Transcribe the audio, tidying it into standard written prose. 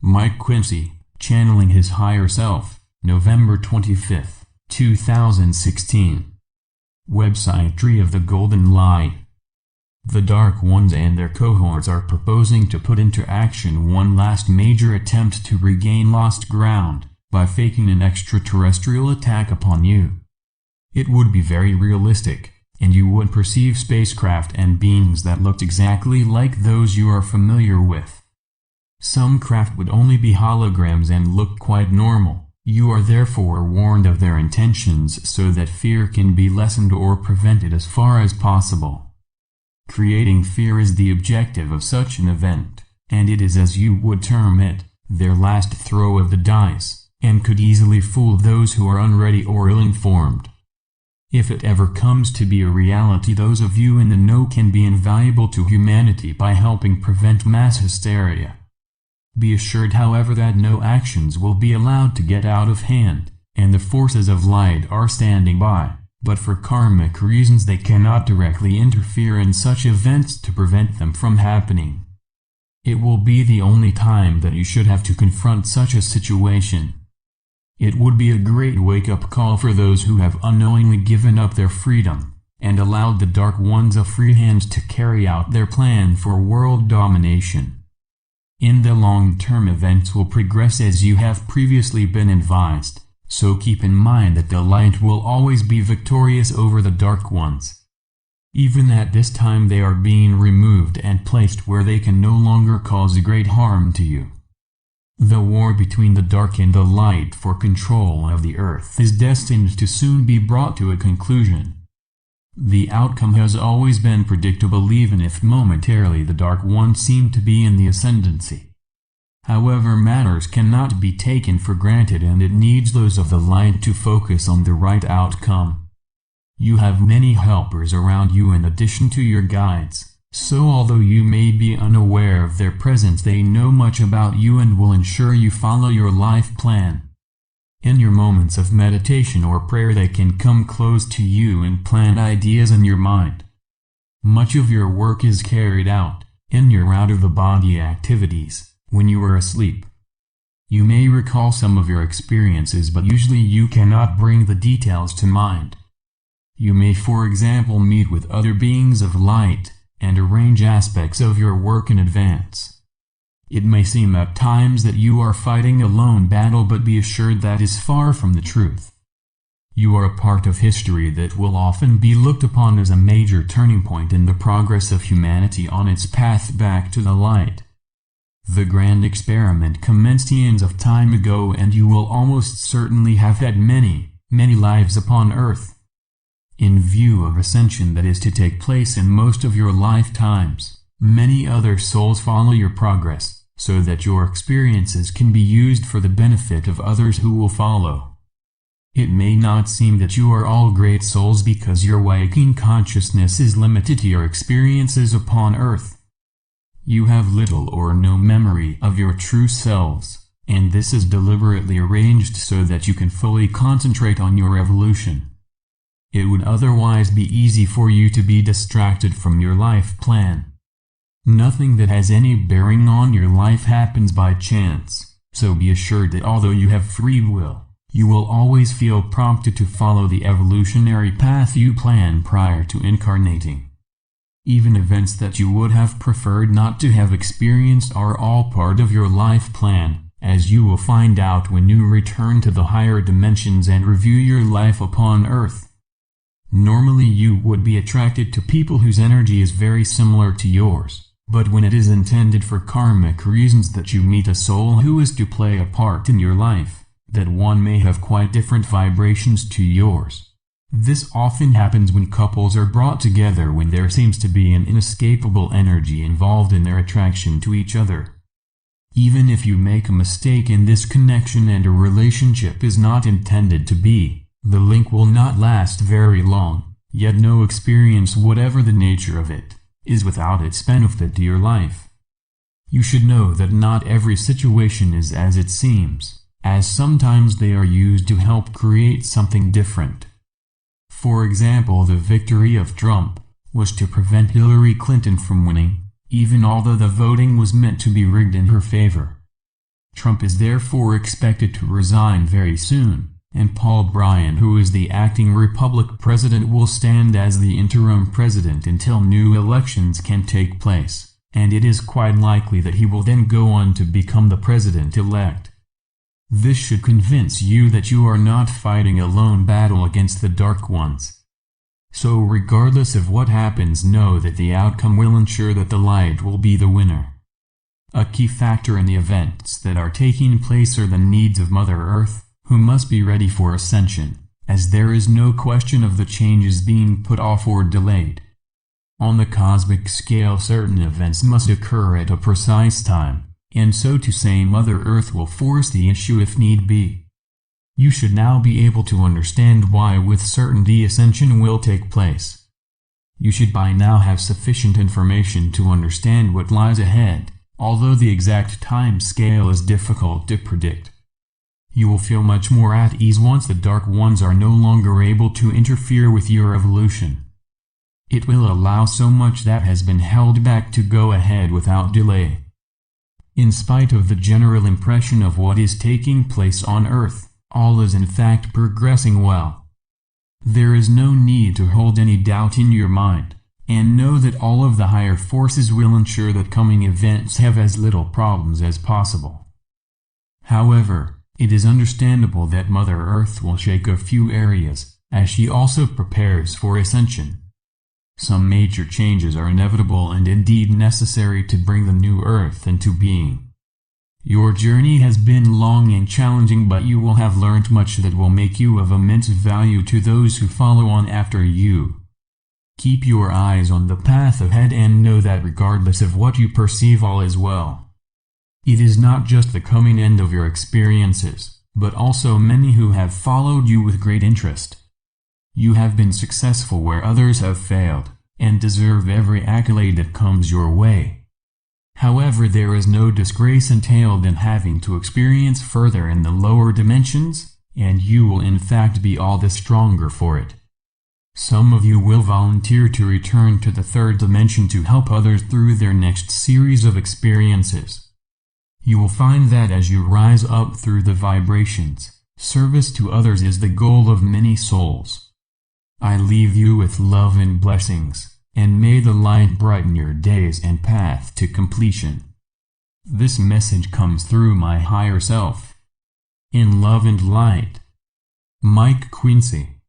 Mike Quinsey, channeling his higher self, November 25, 2016. Website Tree of the Golden Light. The Dark Ones and their cohorts are proposing to put into action one last major attempt to regain lost ground, by faking an extraterrestrial attack upon you. It would be very realistic, and you would perceive spacecraft and beings that looked exactly like those you are familiar with. Some craft would only be holograms and look quite normal. You are therefore warned of their intentions so that fear can be lessened or prevented as far as possible. Creating fear is the objective of such an event, and it is, as you would term it, their last throw of the dice, and could easily fool those who are unready or ill-informed. If it ever comes to be a reality, those of you in the know can be invaluable to humanity by helping prevent mass hysteria. Be assured, however, that no actions will be allowed to get out of hand, and the forces of light are standing by, but for karmic reasons they cannot directly interfere in such events to prevent them from happening. It will be the only time that you should have to confront such a situation. It would be a great wake-up call for those who have unknowingly given up their freedom, and allowed the Dark Ones a free hand to carry out their plan for world domination. In the long term, events will progress as you have previously been advised, so keep in mind that the light will always be victorious over the Dark Ones. Even at this time they are being removed and placed where they can no longer cause great harm to you. The war between the dark and the light for control of the earth is destined to soon be brought to a conclusion. The outcome has always been predictable, even if momentarily the Dark Ones seem to be in the ascendancy. However, matters cannot be taken for granted, and it needs those of the light to focus on the right outcome. You have many helpers around you in addition to your guides, so although you may be unaware of their presence, they know much about you and will ensure you follow your life plan. In your moments of meditation or prayer, they can come close to you and plant ideas in your mind. Much of your work is carried out, in your out-of-the-body activities, when you are asleep. You may recall some of your experiences, but usually you cannot bring the details to mind. You may, for example, meet with other beings of light, and arrange aspects of your work in advance. It may seem at times that you are fighting a lone battle, but be assured that is far from the truth. You are a part of history that will often be looked upon as a major turning point in the progress of humanity on its path back to the light. The grand experiment commenced eons of time ago, and you will almost certainly have had many, many lives upon Earth. In view of ascension that is to take place in most of your lifetimes, many other souls follow your progress, so that your experiences can be used for the benefit of others who will follow. It may not seem that you are all great souls because your waking consciousness is limited to your experiences upon Earth. You have little or no memory of your true selves, and this is deliberately arranged so that you can fully concentrate on your evolution. It would otherwise be easy for you to be distracted from your life plan. Nothing that has any bearing on your life happens by chance, so be assured that although you have free will, you will always feel prompted to follow the evolutionary path you plan prior to incarnating. Even events that you would have preferred not to have experienced are all part of your life plan, as you will find out when you return to the higher dimensions and review your life upon Earth. Normally you would be attracted to people whose energy is very similar to yours. But when it is intended for karmic reasons that you meet a soul who is to play a part in your life, that one may have quite different vibrations to yours. This often happens when couples are brought together when there seems to be an inescapable energy involved in their attraction to each other. Even if you make a mistake in this connection and a relationship is not intended to be, the link will not last very long, yet no experience, whatever the nature of it, is without its benefit to your life. You should know that not every situation is as it seems, as sometimes they are used to help create something different. For example, the victory of Trump was to prevent Hillary Clinton from winning, even although the voting was meant to be rigged in her favor. Trump is therefore expected to resign very soon, and Paul Bryan, who is the acting Republican president, will stand as the interim president until new elections can take place, and it is quite likely that he will then go on to become the president-elect. This should convince you that you are not fighting a lone battle against the Dark Ones. So regardless of what happens, know that the outcome will ensure that the light will be the winner. A key factor in the events that are taking place are the needs of Mother Earth, who must be ready for ascension, as there is no question of the changes being put off or delayed. On the cosmic scale, certain events must occur at a precise time, and so to say Mother Earth will force the issue if need be. You should now be able to understand why with certainty ascension will take place. You should by now have sufficient information to understand what lies ahead, although the exact time scale is difficult to predict. You will feel much more at ease once the Dark Ones are no longer able to interfere with your evolution. It will allow so much that has been held back to go ahead without delay. In spite of the general impression of what is taking place on Earth, all is in fact progressing well. There is no need to hold any doubt in your mind, and know that all of the higher forces will ensure that coming events have as little problems as possible. However, it is understandable that Mother Earth will shake a few areas, as she also prepares for ascension. Some major changes are inevitable and indeed necessary to bring the new Earth into being. Your journey has been long and challenging, but you will have learned much that will make you of immense value to those who follow on after you. Keep your eyes on the path ahead and know that regardless of what you perceive, all is well. It is not just the coming end of your experiences, but also many who have followed you with great interest. You have been successful where others have failed, and deserve every accolade that comes your way. However, there is no disgrace entailed in having to experience further in the lower dimensions, and you will in fact be all the stronger for it. Some of you will volunteer to return to the third dimension to help others through their next series of experiences. You will find that as you rise up through the vibrations, service to others is the goal of many souls. I leave you with love and blessings, and may the light brighten your days and path to completion. This message comes through my higher self. In love and light. Mike Quinsey.